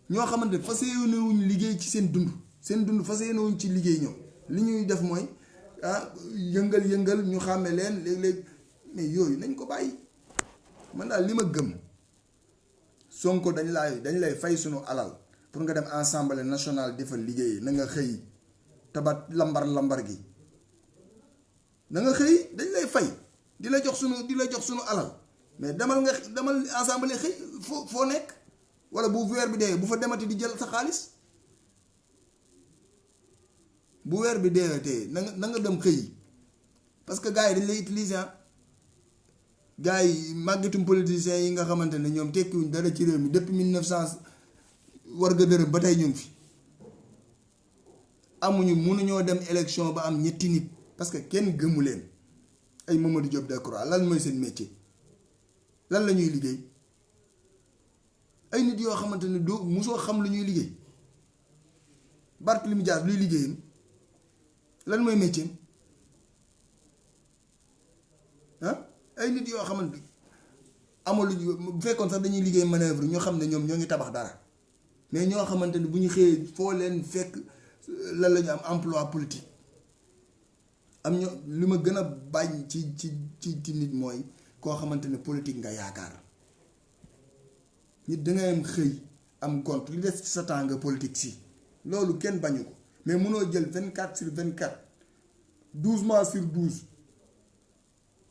ñoo xamante ne fas yéenewuñ liggéey ci seen dund fas yéenewuñ ci liggéey ñoom li ñuy def mooy yëngal ñu xàmme leen léeg-léeg mais yooyu nañ ko bàyyi man daal li ma gëm Sonko dañ lay fay sunu alal pour nga dem Assemblée nationale di fa liggéey na nga xëy tabat lambar gi na nga xëy dañ lay fay di la jox sunu alal mais demal Assemblée xëy foo nekk wala bu weer bi dee bu fa demati di jël sa xaalis bu weer bi deewee na nga dem xëy parce que gars yi dañ lay utiliser gars yi màggetum politiciens yi nga xamante ne ñoom tekkiwuñ dara ci réew mi depuis 1900 war nga dërëm ba tey ñu ngi fi mënuñoo dem élection ba am ñetti nit parce que kenn gëmu leen ay Mamadou Diop Decroix lan mooy seen métier lan la ñuy liggéey ay nit yoo xamante ne doo mosoo xam lu ñuy liggéey Barthélémy Dias luy liggéeyam lan mooy métier ay nit yoo xamante amaluñu bu fekkoon sax dañuy liggéey manœuvre ñoo xam ne ñoom ñoo ngi tabax dara mais ñoo xamante ne bu ñu xëyee foo leen fekk lan la ñu am emploi politique am ñoo li ma gën a bañ ci nit mooy koo xamante ne politique nga yaakaar nit dangay am xëy am gont li des ci sa temps nga politique si loolu kenn bañu ko mais mënoo jël 24/24 12 mois sur 12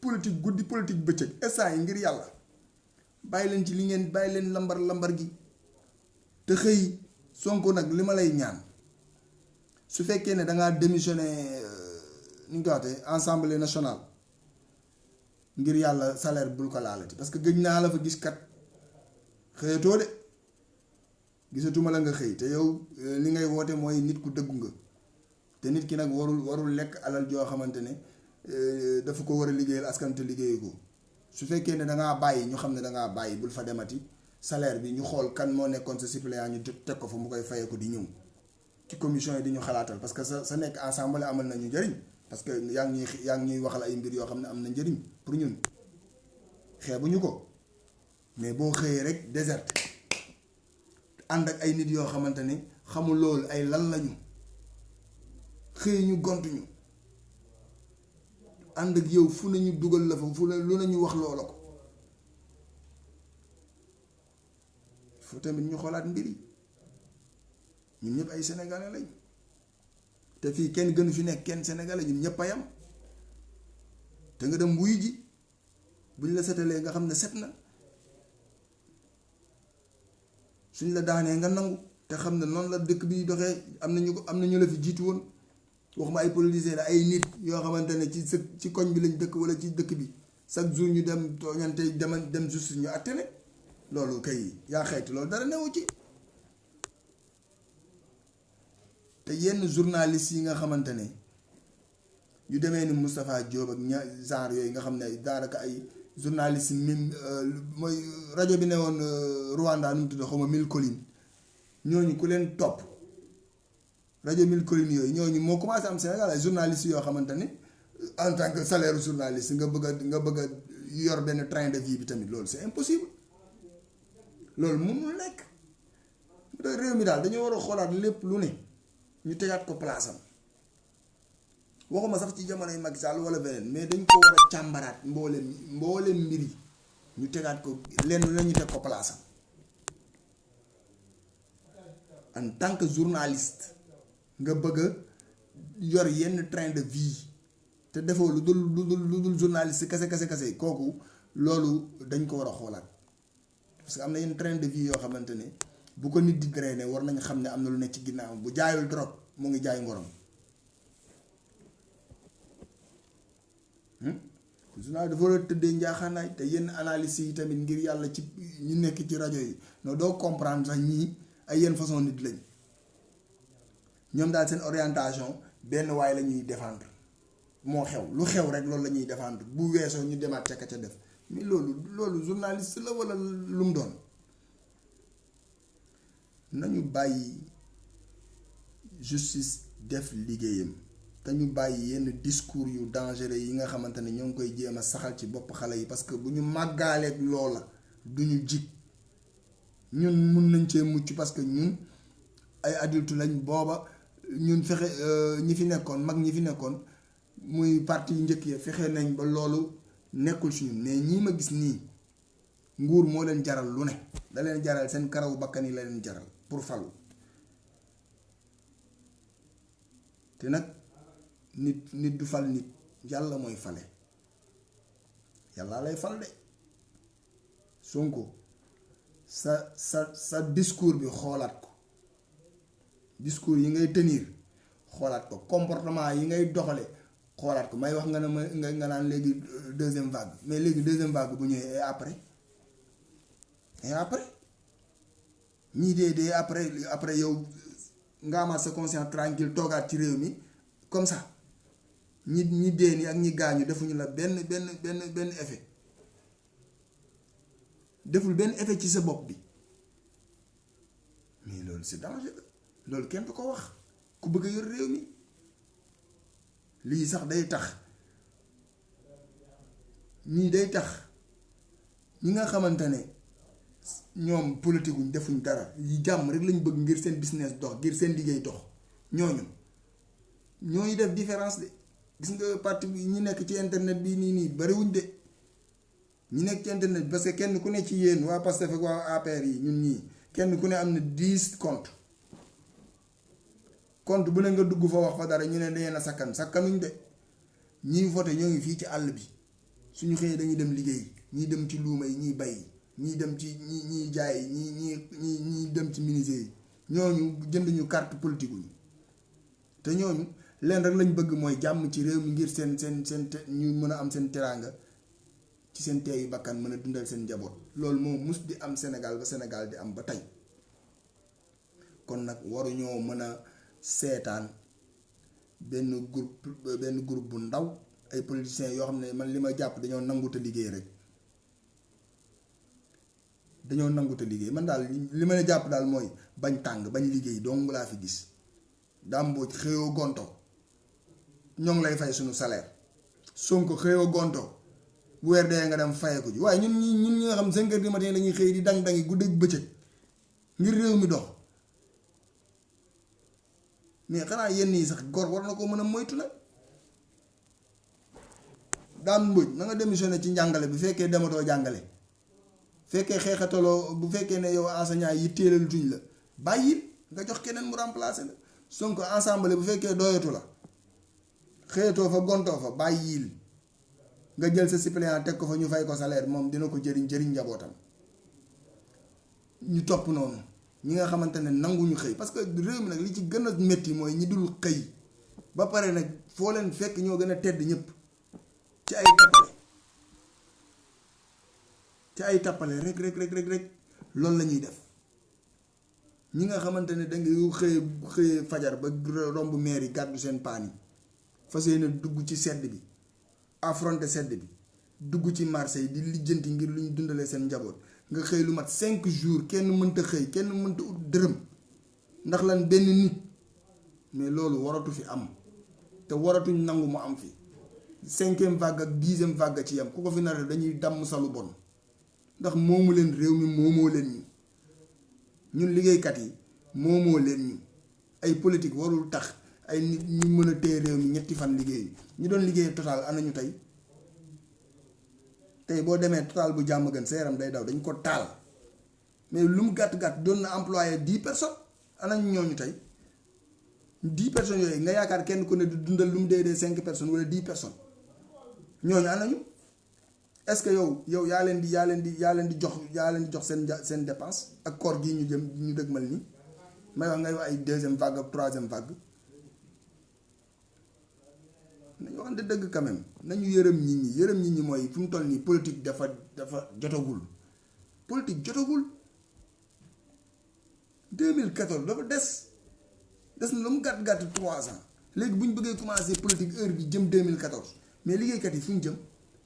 politique guddi politique bëccëg instant yi ngir yàlla bàyyi leen ci li ngeen bàyyi leen lambar gi te xëy Sonko nag li ma lay ñaan su fekkee ne dangaa démissionné ni ñu ko waxee Assemblée nationale ngir yàlla salaire bul ko laalati parce que gëj naa la fa gis kat xëyatoo de gisatuma la nga xëy te yow li ngay woote mooy nit ku dëggu nga te nit ki nag warul lekk alal joo xamante ne dafa ko war a liggéeyal askan te liggéeyu ko su fekkee ne dangaa bàyyi ñu xam ne dangaa bàyyi bul fa demati salaire bi ñu xool kan moo nekkoon sa suppléant ñu teg ko fa mu koy fayee ko di ñëw ci commission yi di ñu xalaatal parce que sa nekk ensemble amal nañu njëriñ parce que yaa ngi ñuy waxal ay mbir yoo xam ne am na njëriñ pour ñun xeebuñu ko mais boo xëyee rek déserte ànd ak ay nit yoo xamante ne xamul loolu ay lan lañu xëy ñu gontuñu ànd ak yow fu nañu dugal la fa fu lu nañu wax loola ko fu tamit ñu xoolaat mbir yi ñun ñëpp ay sénégalais lañ te fii kenn gënu fi nekk kenn sénégalais ñun ñëpp a yam te nga dem wuy ji buñ la setalee nga xam ne set na suñ la daanee nga nangu te xam ne noonu la dëkk bi doxee am na ñu la fi jiitu woon waxuma ay politiciens la ay nit yoo xamante ne ci koñ bi lañ dëkk wala ci dëkk bi chaque jour ñu dem tooñante dem justice ñu àtte ne loolu kay yaa xeeti loolu dara newu ci te yenn journalistes yi nga xamante ne yu demee ni Moustapha Diop ak genre yooyu nga xam ne daanaka ay journalistes même mooy rajo bi ne woon Rwanda nu mu tudd xaw ma Mille Collines ñooñu ku leen topp rajo Mille Collines yooyu ñooñu moo commencé am Sénégal ay journalistes yoo xamante ne en tant que salaire journaliste nga bëgg a yor benn train de vie bi tamit loolu c'est impossible loolu mënul nekk réew mi daal dañoo war a xoolaat lépp lu ne ñu tegaat ko place am waxuma sax ci jamonoy Macky Sall wala beneen mais dañ ko war a càmbaraat mbooleem mbir yi ñu tegaat ko lenn la ñu teg ko place am en tant que journaliste nga bëgg a yor yenn train de vie te defoo lu dul journaliste kase kooku loolu dañ ko war a xoolaat parce que am na yenn train de vie yoo xamante ne bu ko nit di drainer war nañ xam ne am na lu nekk ci ginnaaw bu jaayul drogue mu ngi jaay ngorom journal dafa war a tëddee njaaxaanaay te yenn analyse yi tamit ngir yàlla ci ñu nekk ci rajo yi non doo comprendre sax ñii ay yenn façon nit lañ ñoom daal seen orientation benn waay la ñuy défendre moo xew lu xew rek loolu la ñuy défendre bu weesoo ñu demaat ca ca def mais loolu journaliste la wala lu mu doon nañu bàyyi justice def liggéeyam te ñu bàyyi yenn discours yu dangereux yi nga xamante ne ñoo ngi koy jéem a saxal ci bopp xale yi parce que bu ñu màggaaleeg loola duñu jig ñun mun nañ cee mucc parce que ñun ay adulte lañ booba ñun fexe ñi fi nekkoon mag ñi fi nekkoon muy parti yu njëkk ya fexe nañ ba loolu nekkul si ñun mais ñii ma gis nii nguur moo leen jaral lu ne da leen jaral seen karawu bakkan yi la leen jaral pour falu te nag nit du fal nit yàlla mooy fale yàlla lay fal de Sonko sa discours bi xoolaat ko discours yi ngay tenir xoolaat ko comportement yi ngay doxale xoolaat ko may wax nga ne ma nga naan léegi deuxième vague mais léegi deuxième vague bu ñëwee et après ñii dee après yow nga amaat sa conscience tranquille toogaat ci réew mi comme ça ñi dee ni ak ñi gaañu defuñu la benn effet deful benn effet ci sa bopp bi mais loolu c'est dangereux loolu kenn du ko wax ku bëgg a yor réew mi lii sax day tax ñii day tax ñi nga xamante ne ñoom politique wuñ defuñ dara yi jàmm rek lañ bëgg ngir seen business dox ngir seen liggéey dox ñooñu def différence de gis nga parti bi ñi nekk ci internet bi nii bariwuñ de ñi nekk ci internet bi parce que kenn ku ne ci yéen waa Pastef ak waa APR yi ñun ñii kenn ku ne am na 10 compte bu ne nga dugg fa wax fa dara ñu ne dañu na sakkanuñ de ñiy voté ñoo ngi fii ci àll bi suñu xëyee dañuy dem liggéey ñii dem ci luuma yi ñiy bay ñii dem ci ñiy jaay ñii dem ci menuisier yi ñooñu jënduñu carte politique uñu te ñooñu leen rek lañ bëgg mooy jàmm ci réew mi ngir seen ñu mën a am seen teraanga ci seen teeyu bakkan mën a dundal seen njaboot loolu moo mus di am Sénégal ba Sénégal di am ba tey kon nag waruñoo mën a seetaan benn groupe bu ndaw ay politiciens yoo xam ne man li ma jàpp dañoo nanguta liggéey rek man daal li ma la jàpp daal mooy bañ tàng bañ liggéey dong laa fi gis dàmbooj xëyoo gonto ñoo ngi lay fay suñu salaire Sonko xëyoo gonto bu weer dee nga dem fayeku ji waaye ñun ñi nga xam 5 heures du matin lañuy xëy di dang-dangi guddeeg bëccëg ngir réew mi dox mais xanaa yenn yi sax góor war na ko mën a moytu nag Dame Mbodj na nga démissionné ci njàngale bu fekkee dematoo jàngale fekkee xeexataloo bu fekkee ne yow enseignant yi téelal tuñ la bàyyil nga jox keneen mu remplacer la Sonko ensemble bu fekkee doyatu la xëyatoo fa gontoo fa bàyyil nga jël sa suppléant teg ko fa ñu fay ko salaire moom dina ko jëriñ njabootam ñu topp noonu ñi nga xamante ne nanguñu xëy parce que réew mi nag li ci gën a métti mooy ñi dul xëy ba pare nag foo leen fekk ñoo gën a tedd ñëpp ci ay tappale rek loolu la ñuy def ñi nga xamante ne da ngay xëyee fajar ba romb meer yi gàddu seen paan yi fas yéene dugg ci sedd bi affronter sedd bi dugg ci marché yi di lijjanti ngir lu ñu dundalee seen njaboot nga xëy lu mat 5 jours kenn mënta xëy kenn mënta ut dërëm ndax lan benn nit mais loolu waratu fi am te waratuñ nangu mu am fi 5e vague ak 10e vague ci yam ku ko fi nar dañuy damm salu bon ndax moomu leen réew mi moomoo leen ñun liggéeykat yi moomoo leen ñu ay politique warul tax ay nit ñu mën a téye réew mi ñetti fan liggéey ñu doon liggéey Total ana ñu tey boo demee Total bu jàmm gën sa yaram day daw dañ ko taal mais lu mu gàtt doon na employé 10 personnes ana ñu ñooñu tey 10 personnes yooyu nga yaakaar kenn ku ne du dundal lu mu dee 5 personnes wala 10 personnes ñooñu ana ñu est-ce que yow yaa leen di jox seen dépense ak koor gii ñu dëgmal ni may wax ngay wax ay 2e vague ak 3e vague nañu waxante dëgg quand même nañu yërëm nit ñi mooy fi mu toll nii politique dafa jotagul politique jotagul 2014 dafa des na lu mu gàtt 3 ans léegi bu ñu bëggee commencer politique heure bi jëm 2014 mais liggéeykat yi fu ñu jëm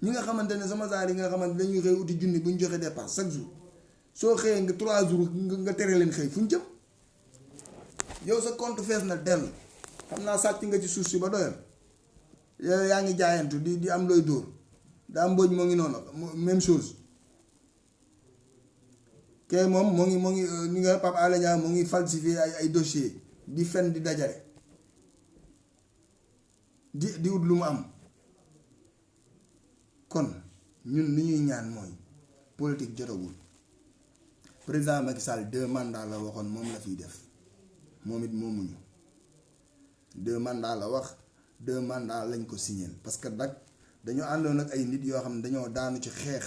ñi nga xamante ne sama saar yi nga xamante dañuy xëy uti junni bu ñu joxee dépense chaque jour soo xëyee nga 3 jours nga tere leen xëy fu ñu jëm yow sa compte fees na dell xam naa sàcc nga ci suuf si ba doyal yow yaa ngi jaayantu di am looy dóor daa Mbodj moo ngi noonu même chose kay moom moo ngi ni nga Pape Alé Niang moo ngi falsifier ay dossier di fen di dajale di ut lu mu am kon ñun li ñuy ñaan mooy politique jotagul président Macky Sall 2 mandats la waxoon moom la fiy def moom it moomuñu 2 mandats la wax 2 mandats lañ ko signé parce que nag dañoo àndoon ak ay nit yoo xam ne dañoo daanu ci xeex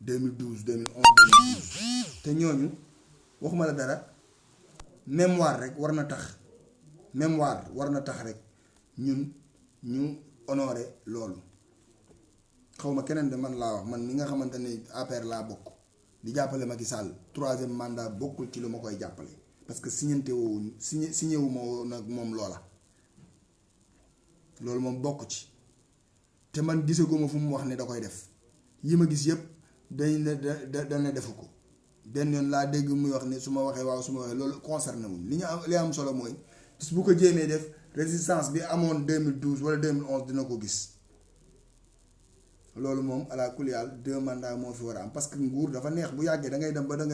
2012 2011 2012 te ñooñu waxuma la dara mémoire rek war na tax rek ñun ñu honoré loolu xawma keneen de man laa wax man mi nga xamante ne APR laa bokk di jàppale Macky Sall 3e mandat bokkul ci lu ma koy jàppale parce que signé wu ma woon ak moom loola loolu moom bokk ci te man gisaguma fu mu wax ne da koy def yi ma gis yëpp dana defu ko benn yoon laa dégg muy wax ne su ma waxee waaw su ma waxee loolu concerné wuñ li am solo mooy bis bu ko jéemee def résistance bi amoon 2012 wala 2011 dina ko gis loolu moom ala kulli yàlla 2 mandats moo fi war a am parce que nguur dafa neex bu yàggee da ngay dem ba da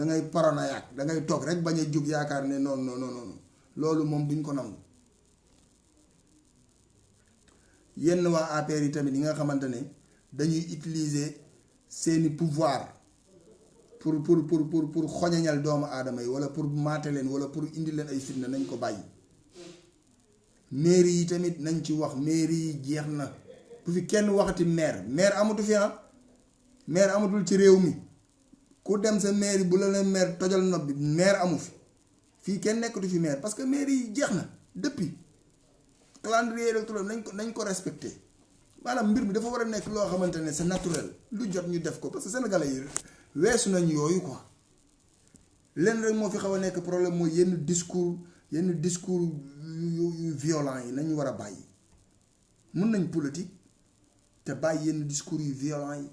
ngay paranoïaque da ngay toog rek bañ a jóg yaakaar ne non loolu moom duñ ko nangu. yenn waa APR yi tamit yi nga xamante ne dañuy utiliser seeni pouvoir pour xoñañal doomu aadama yi wala pour maate leen wala pour indi leen ay fitna nañ ko bàyyi. mairie yi tamit nañ ci wax mairie yi jeex na bu fi kenn waxati maire amatu fi maire amatul ci réew mi ku dem sa mairie bu la maire tojal nopp bi maire amu fi fii kenn nekkatu fi maire parce que mairie yi jeex na depuis calendrier électoral nañ ko respecté maanaam mbir bi dafa war a nekk loo xamante ne c'est naturel lu jot ñu def ko parce que sénégalais yi weesu nañ yooyu quoi lenn rek moo fi xaw a nekk problème mooy yenn discours yu violent yi nañ war a bàyyi mën nañ politique te bàyyi yenn discours yu violent yi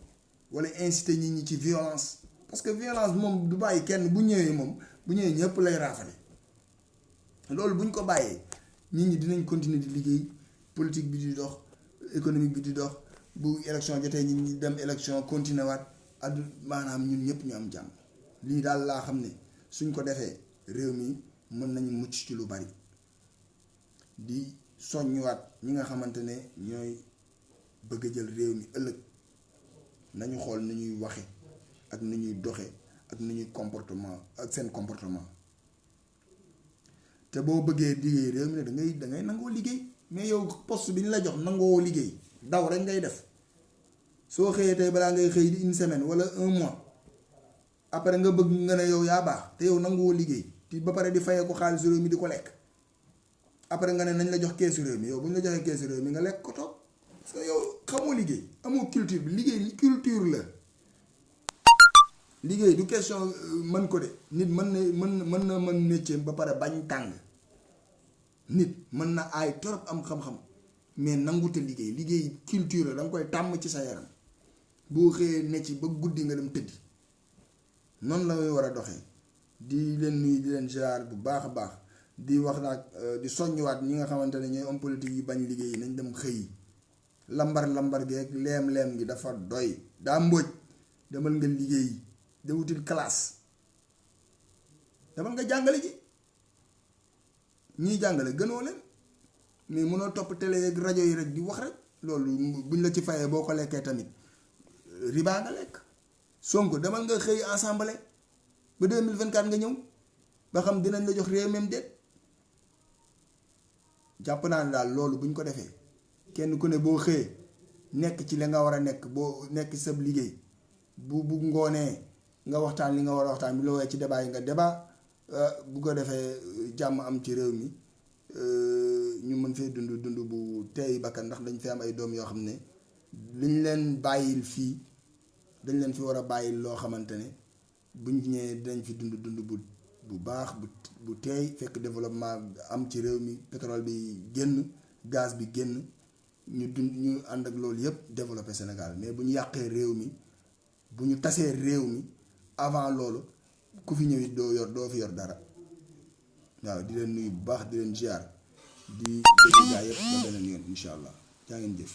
wala inciter nit ñi ci violence parce que violence moom du bàyyi kenn bu ñëwee ñëpp lay raafale loolu buñ ko bàyyee nit ñi dinañ continuer di liggéey politique bi di dox économique bi di dox bu élection jotee ñi dem élection continuer waat addu maanaam ñun ñëpp ñu am jàmm lii daal laa xam ne suñ ko defee réew mi mën nañu mucc ci lu bari di soññuwaat ñi nga xamante ne ñooy bëgg a jël réew mi ëllëg nañu xool ni ñuy waxe ak ni ñuy doxe ak ni ñuy comportement ak seen comportement te boo bëggee liggéey réew mi ne da ngay nangoo liggéey mais yow poste bi ñu la jox nangoo liggéey daw rek ngay def soo xëyee tey balaa ngay xëy di une semaine wala 1 mois après nga bëgg nga ne yow yaa baax te yow nangoo liggéey te ba pare di fayee ko xaalisu réew mi di ko lekk après nga ne nañ la jox keesu réew mi yow bu ñu la joxee keesu réew mi nga lekk ko toog parce que yow xamoo liggéey amoo culture bi liggéey culture la liggéey du question mën ko de nit mën na métier ba pare bañ tàng nit mën na aay torop am xam-xam mais nangute liggéey culture la da nga koy tàmm ci sa yaram boo xëyee ne ci ba guddi nga dem tëddi noonu la muy war a doxee di leen nuyu di leen ziar bu baax a baax di wax nag di soññuwaat ñi nga xamante ne ñooy homme politique yi bañ liggéey nañ dem xëy lambar gi ak leem gi dafa doy daa mbóoj demal nga liggéey da wutil classe demal nga jàngale ji ñiy jàngale gënoo leen mais mënoo topp télé ak rajo yi rek di wax rek loolu buñ la ci fayee boo ko lekkee tamit riba nga lekk Sonko demal nga xëy assemblée ba 2024 nga ñëw ba xam dinañ la jox réew même déet jàpp naa ne daal loolu buñ ko defee kenn ku ne boo xëyee nekk ci li nga war a nekk boo nekk sa liggéey bu ngoonee nga waxtaan li nga war a waxtaan bi la woowee ci débat yi nga débat bu ko defee jàmm am ci réew mi ñu mën fee dund bu teey bakkan ndax dañ fi am ay doom yoo xam ne liñ leen bàyyil fii dañ leen fi war a bàyyil loo xamante ne buñ ñëwee dinañ fi dund bu baax bu teey fekk développement am ci réew mi pétrole bi génn gaz bi génn ñu ànd ak loolu yëpp développé Sénégal mais bu ñu yàqee réew mi bu ñu tasee réew mi avant loolu ku fi ñëw it doo fi yor dara waaw di leen nuyu bu baax di leen ziar di dégg gaa yëpp ba beneen yoon incha allah jaa ngeen jëf.